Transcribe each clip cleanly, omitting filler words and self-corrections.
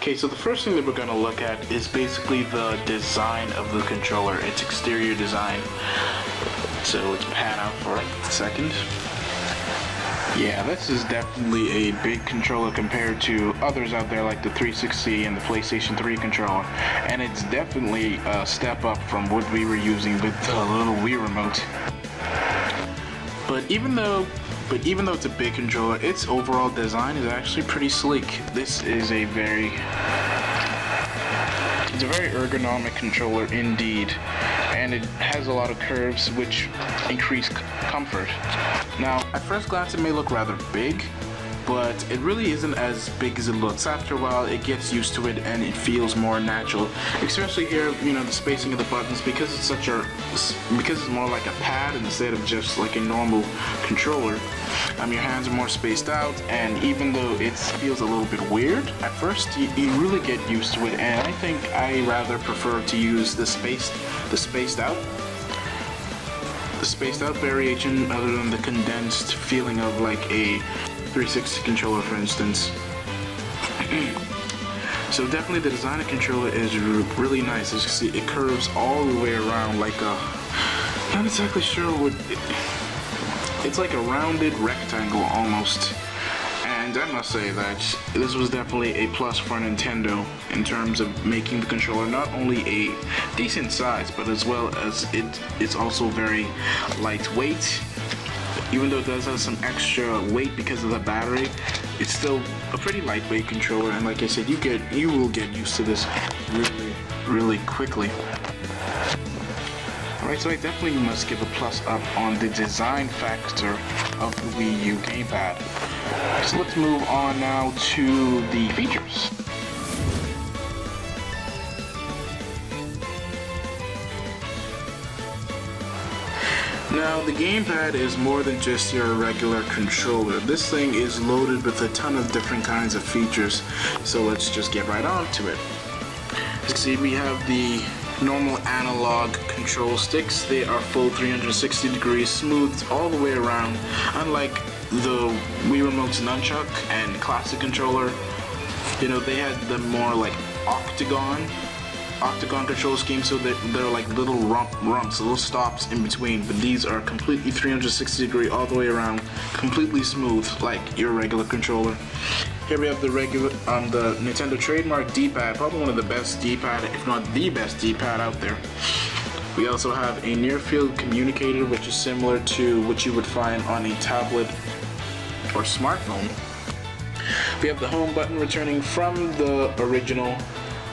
Okay, so the first thing that we're going to look at is basically the design of the controller, its exterior design. So let's pan out for a second. Yeah, this is definitely a big controller compared to others out there like the 360 and the PlayStation 3 controller. And it's definitely a step up from what we were using with the little Wii remote. But even though it's a big controller, its overall design is actually pretty sleek. This is a very ergonomic controller indeed, and it has a lot of curves which increase comfort. Now, at first glance it may look rather big, but it really isn't as big as it looks. After a while it gets used to it and it feels more natural, especially here, the spacing of the buttons, because it's more like a pad instead of just like a normal controller. Your hands are more spaced out, and even though it feels a little bit weird at first, you really get used to it, and I think I rather prefer to use the spaced out variation other than the condensed feeling of like a 360 controller, for instance. So definitely the design of the controller is really nice. As you see, it curves all the way around like a, not exactly sure what, it's like a rounded rectangle almost. And I must say that this was definitely a plus for Nintendo in terms of making the controller not only a decent size, but as well as it's also very lightweight. Even though it does have some extra weight because of the battery, it's still a pretty lightweight controller, and like I said, you will get used to this really quickly. Alright, so I definitely must give a plus up on the design factor of the Wii U Gamepad. So let's move on now to the features. Now, the gamepad is more than just your regular controller. This thing is loaded with a ton of different kinds of features, so let's just get right on to it. As you can see, we have the normal analog control sticks. They are full 360 degrees, smoothed all the way around. Unlike the Wii Remote's nunchuck and classic controller, they had the more like octagon control scheme, so that they're like little rumps, little stops in between, but these are completely 360 degree all the way around, completely smooth like your regular controller. Here we have the Nintendo trademark D-pad, probably one of the best D-pad, if not the best D-pad out there. We also have a near-field communicator, which is similar to what you would find on a tablet or smartphone. We have the home button returning from the original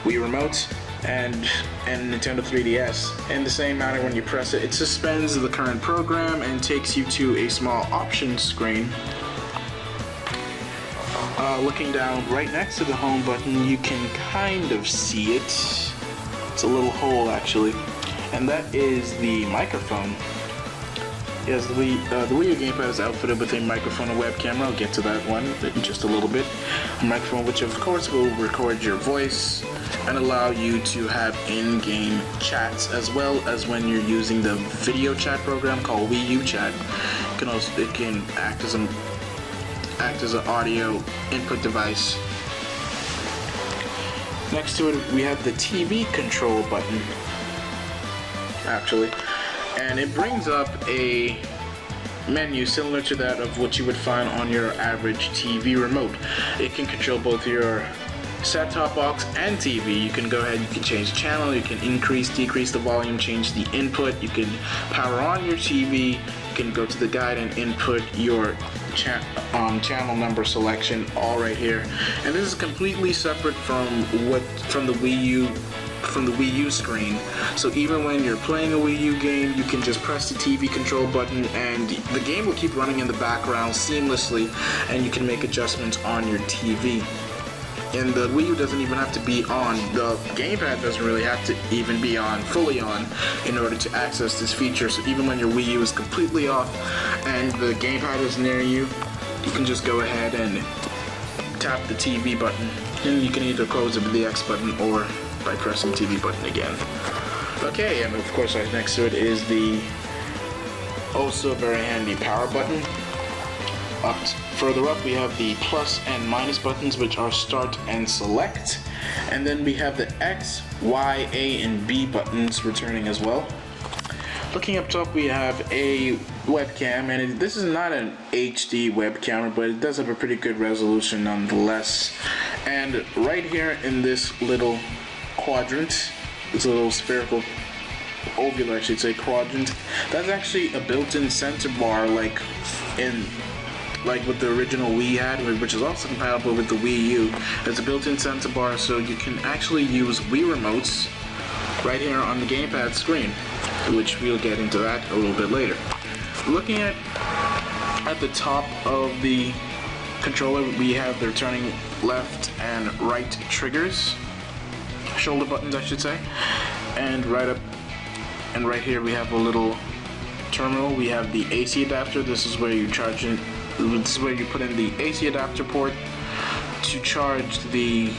Wii Remote and Nintendo 3DS. In the same manner, when you press it, it suspends the current program and takes you to a small options screen. Looking down right next to the home button, you can kind of see it. It's a little hole actually, and that is the microphone. Yes, the Wii U Gamepad is outfitted with a microphone and web camera. I'll get to that one in just a little bit. A microphone which of course will record your voice and allow you to have in-game chats, as well as when you're using the video chat program called Wii U Chat. It can act as an audio input device. Next to it, we have the TV control button, actually, and it brings up a menu similar to that of what you would find on your average TV remote. It can control both your set-top box and TV. You can go ahead, you can change the channel, you can increase, decrease the volume, change the input, you can power on your TV, you can go to the guide and input your channel number selection, all right here. And this is completely separate from the Wii U screen. So even when you're playing a Wii U game, you can just press the TV control button and the game will keep running in the background seamlessly, and you can make adjustments on your TV. And the Wii U doesn't even have to be on. The gamepad doesn't really have to even be fully on in order to access this feature. So even when your Wii U is completely off and the gamepad is near you, you can just go ahead and tap the TV button. And you can either close it with the X button or by pressing the TV button again. Okay, and of course right next to it is the also very handy power button. Further up, we have the plus and minus buttons, which are start and select. And then we have the X, Y, A, and B buttons returning as well. Looking up top, we have a webcam, and this is not an HD web camera, but it does have a pretty good resolution nonetheless. And right here in this little quadrant, this little spherical, ovular I should say, quadrant, that's actually a built-in center bar like what the original Wii had, which is also compatible with the Wii U. There's a built-in center bar, so you can actually use Wii remotes right here on the gamepad screen, which we'll get into that a little bit later. Looking at the top of the controller, we have the turning left and right triggers, shoulder buttons I should say, and right here we have a little terminal. We have the AC adapter. This is where you charge it. This is where you put in the AC adapter port to charge the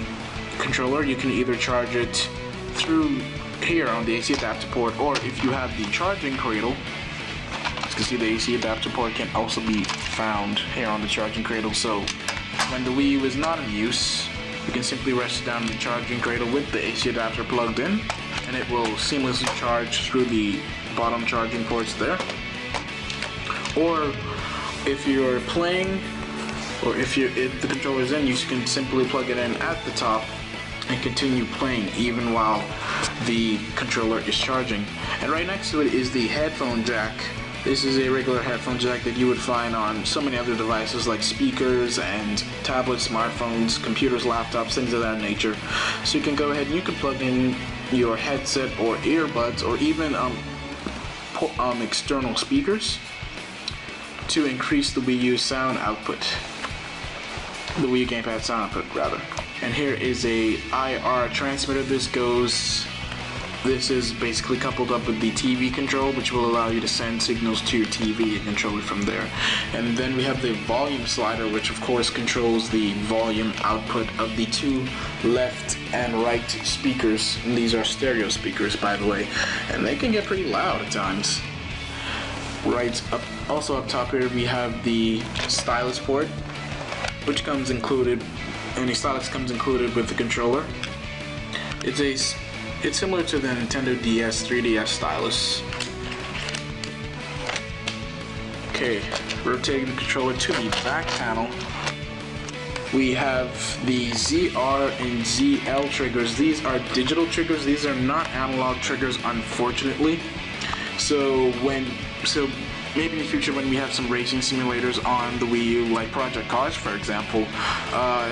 controller. You can either charge it through here on the AC adapter port, or if you have the charging cradle, you can see the AC adapter port can also be found here on the charging cradle. So when the Wii U is not in use, you can simply rest down the charging cradle with the AC adapter plugged in, and it will seamlessly charge through the bottom charging ports there. Or if you're playing, or if the controller's in, you can simply plug it in at the top and continue playing even while the controller is charging. And right next to it is the headphone jack. This is a regular headphone jack that you would find on so many other devices like speakers and tablets, smartphones, computers, laptops, things of that nature. So you can go ahead and you can plug in your headset or earbuds, or even external speakers to increase the Wii U sound output. The Wii U Gamepad sound output, rather. And here is a IR transmitter. This is basically coupled up with the TV control, which will allow you to send signals to your TV and control it from there. And then we have the volume slider, which of course controls the volume output of the two left and right speakers. And these are stereo speakers, by the way, and they can get pretty loud at times. Also up top here, we have the stylus port, which comes included, and the stylus comes included with the controller. It's similar to the Nintendo DS 3DS stylus. Okay, rotating the controller to the back panel, we have the ZR and ZL triggers. These are digital triggers. These are not analog triggers, unfortunately. So maybe in the future when we have some racing simulators on the Wii U, like Project Cars for example,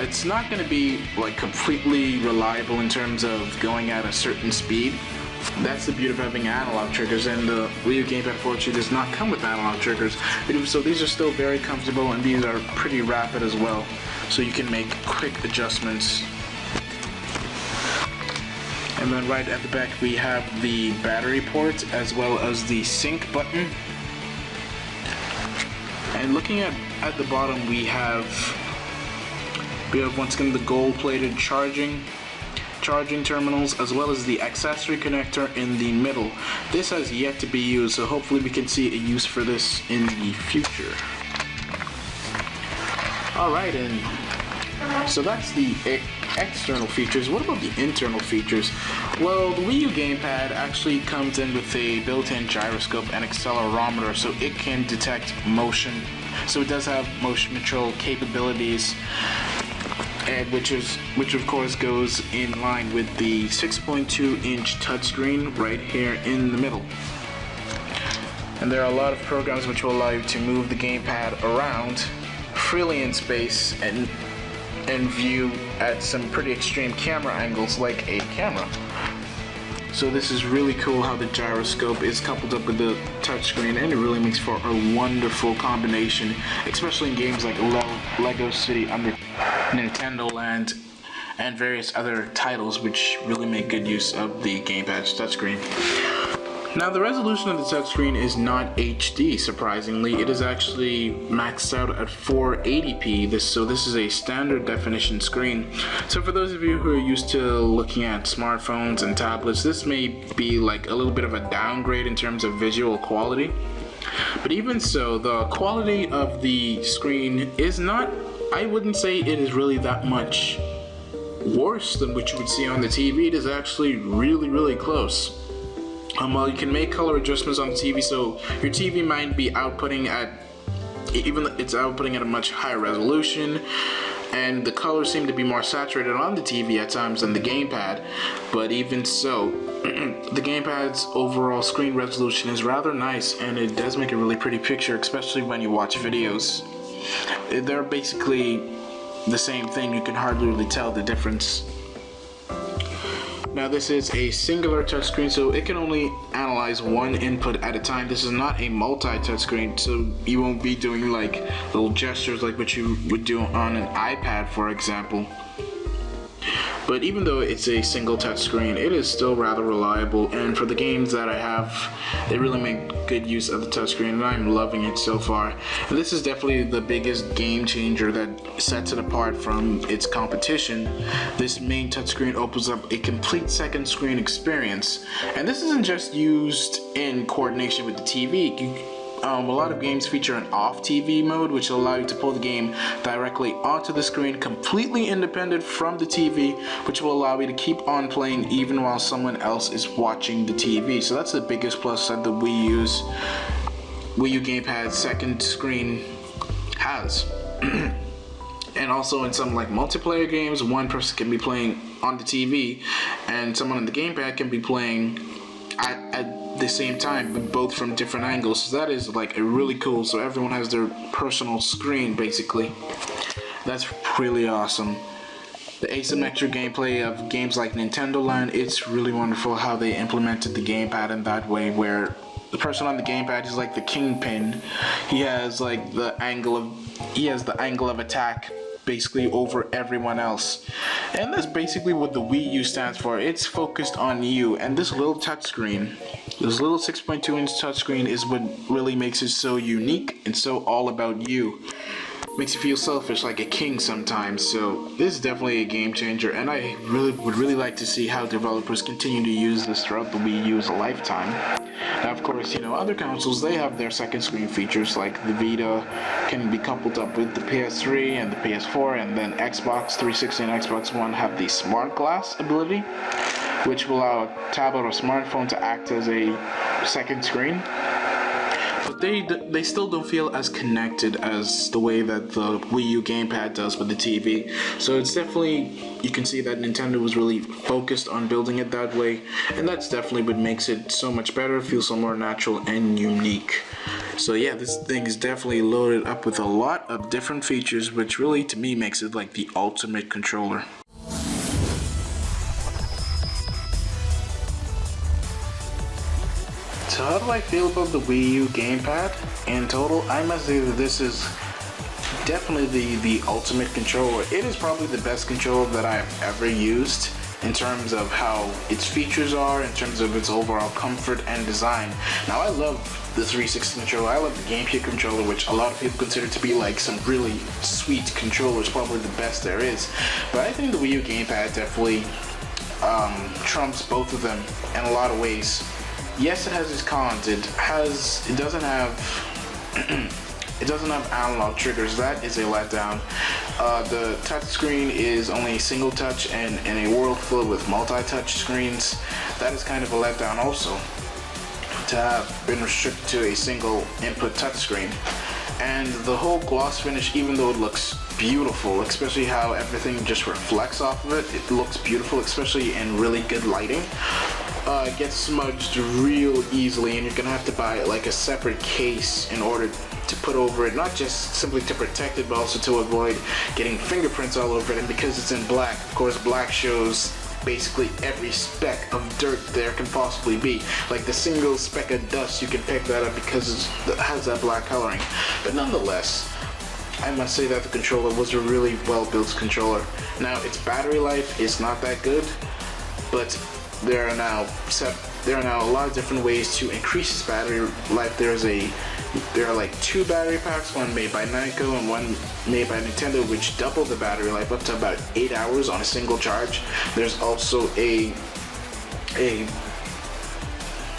it's not going to be like completely reliable in terms of going at a certain speed. That's the beauty of having analog triggers, and the Wii U Gamepad fortunately does not come with analog triggers. So these are still very comfortable, and these are pretty rapid as well, so you can make quick adjustments. And then right at the back we have the battery port as well as the sync button. And looking at the bottom, we have once again the gold-plated charging terminals, as well as the accessory connector in the middle. This has yet to be used, so hopefully we can see a use for this in the future. Alright, and so that's the external features. What about the internal features? Well, the Wii U Gamepad actually comes in with a built-in gyroscope and accelerometer, so it can detect motion. So it does have motion control capabilities, and which of course goes in line with the 6.2-inch touchscreen right here in the middle. And there are a lot of programs which will allow you to move the gamepad around freely in space and view at some pretty extreme camera angles like a camera. So this is really cool how the gyroscope is coupled up with the touchscreen, and it really makes for a wonderful combination, especially in games like Lego City Under Nintendo Land and various other titles which really make good use of the gamepad's touchscreen. Now, the resolution of the touchscreen is not HD, surprisingly. It is actually maxed out at 480p, so this is a standard definition screen. So for those of you who are used to looking at smartphones and tablets, this may be like a little bit of a downgrade in terms of visual quality. But even so, the quality of the screen is not, I wouldn't say it is really that much worse than what you would see on the TV. It is actually really close. Well, you can make color adjustments on the TV, so your TV might be outputting at, even it's outputting at a much higher resolution, and the colors seem to be more saturated on the TV at times than the gamepad. But even so, the gamepad's overall screen resolution is rather nice, and it does make a really pretty picture, especially when you watch videos. They're basically the same thing. You can hardly really tell the difference. Now this is a singular touchscreen, so it can only analyze one input at a time. This is not a multi-touchscreen, so you won't be doing like little gestures like what you would do on an iPad, for example. But even though it's a single touchscreen, it is still rather reliable, and for the games that I have, they really make good use of the touchscreen, and I'm loving it so far. And this is definitely the biggest game changer that sets it apart from its competition. This main touchscreen opens up a complete second screen experience, and this isn't just used in coordination with the TV. A lot of games feature an off TV mode, which will allow you to pull the game directly onto the screen, completely independent from the TV, which will allow you to keep on playing even while someone else is watching the TV. So that's the biggest plus that the Wii U Gamepad second screen has. And also in some like multiplayer games, one person can be playing on the TV and someone on the gamepad can be playing at the same time, but both from different angles. So that is like a really cool, so everyone has their personal screen basically. That's really awesome. The asymmetric gameplay of games like Nintendo Land, it's really wonderful how they implemented the gamepad in that way, where the person on the gamepad is like the kingpin. He has like the angle of attack basically over everyone else. And that's basically what the Wii U stands for. It's focused on you, and this little touchscreen, this little 6.2-inch touchscreen is what really makes it so unique and so all about you. Makes you feel selfish like a king sometimes. So this is definitely a game changer, and I would really like to see how developers continue to use this throughout the Wii U's lifetime. Now, of course, other consoles, they have their second screen features, like the Vita can be coupled up with the PS3 and the PS4, and then Xbox 360 and Xbox One have the Smart Glass ability, which will allow a tablet or smartphone to act as a second screen. But they still don't feel as connected as the way that the Wii U Gamepad does with the TV. So it's definitely, you can see that Nintendo was really focused on building it that way, and that's definitely what makes it so much better, feels so more natural and unique. So yeah, this thing is definitely loaded up with a lot of different features, which really to me makes it like the ultimate controller. So how do I feel about the Wii U Gamepad? In total, I must say that this is definitely the ultimate controller. It is probably the best controller that I've ever used in terms of how its features are, in terms of its overall comfort and design. Now I love the 360 controller, I love the Gamecube controller, which a lot of people consider to be like some really sweet controllers, probably the best there is. But I think the Wii U Gamepad definitely trumps both of them in a lot of ways. Yes, it has its cons. It doesn't have analog triggers. That is a letdown. The touchscreen is only a single touch, and in a world filled with multi-touch screens, that is kind of a letdown also, to have been restricted to a single input touchscreen. And the whole gloss finish, even though it looks beautiful, especially how everything just reflects off of it, it looks beautiful, especially in really good lighting. It gets smudged real easily, and you're gonna have to buy like a separate case in order to put over it, not just simply to protect it, but also to avoid getting fingerprints all over it. And because it's in black, of course, black shows basically every speck of dirt there can possibly be. Like the single speck of dust, you can pick that up because it has that black coloring. But nonetheless, I must say that the controller was a really well-built controller. Now, its battery life is not that good, but there are now a lot of different ways to increase its battery life. There are like two battery packs, one made by Namco and one made by Nintendo, which double the battery life up to about 8 hours on a single charge. There's also a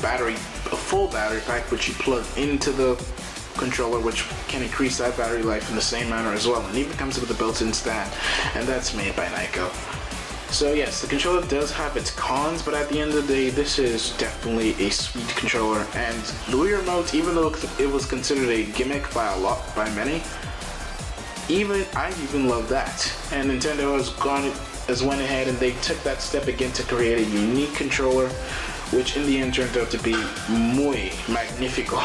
battery a full battery pack which you plug into the controller, which can increase that battery life in the same manner as well, and even comes with a built-in stand, and that's made by Nyko. So yes, the controller does have its cons, but at the end of the day, this is definitely a sweet controller. And the Wii Remote, even though it was considered a gimmick by many, I even love that. And Nintendo has went ahead and they took that step again to create a unique controller, which in the end turned out to be muy magnifico.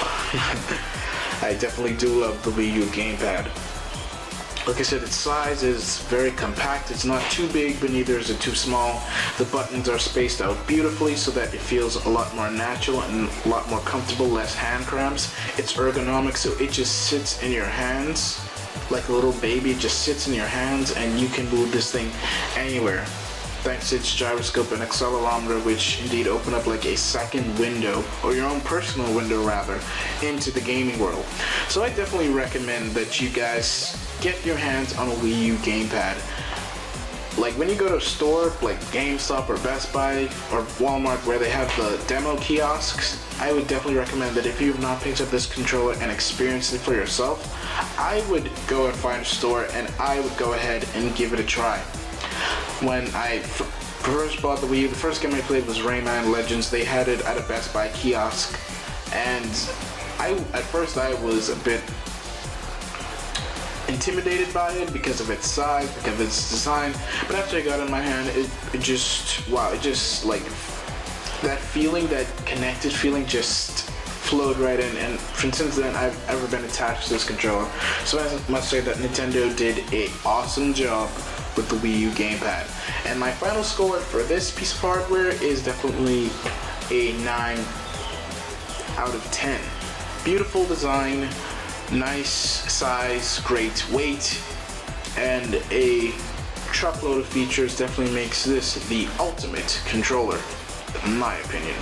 I definitely do love the Wii U Gamepad. Like I said, its size is very compact. It's not too big, but neither is it too small. The buttons are spaced out beautifully so that it feels a lot more natural and a lot more comfortable, less hand cramps. It's ergonomic, so it just sits in your hands like a little baby. It just sits in your hands and you can move this thing anywhere, thanks to its gyroscope and accelerometer, which indeed open up like a second window, or your own personal window rather, into the gaming world. So I definitely recommend that you guys get your hands on a Wii U Gamepad. Like when you go to a store like GameStop or Best Buy or Walmart where they have the demo kiosks, I would definitely recommend that if you have not picked up this controller and experienced it for yourself, I would go and find a store and I would go ahead and give it a try. When I first bought the Wii U, the first game I played was Rayman Legends. They had it at a Best Buy kiosk, and at first I was a bit intimidated by it because of its size, because of its design, but after I got it in my hand, it just like that feeling, that connected feeling just flowed right in, and since then I've ever been attached to this controller. So I must say that Nintendo did an awesome job with the Wii U Gamepad. And my final score for this piece of hardware is definitely a 9 out of 10. Beautiful design, nice size, great weight, and a truckload of features definitely makes this the ultimate controller, in my opinion.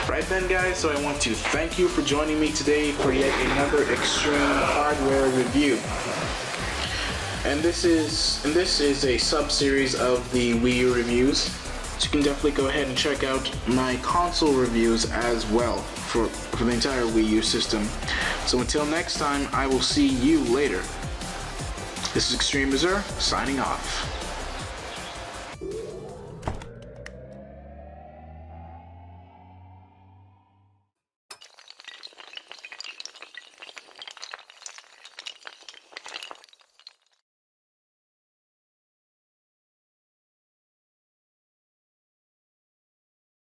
Right then, guys, so I want to thank you for joining me today for yet another extreme hardware review. And this is a sub-series of the Wii U reviews. So you can definitely go ahead and check out my console reviews as well for the entire Wii U system. So until next time, I will see you later. This is ExtremeAzure signing off.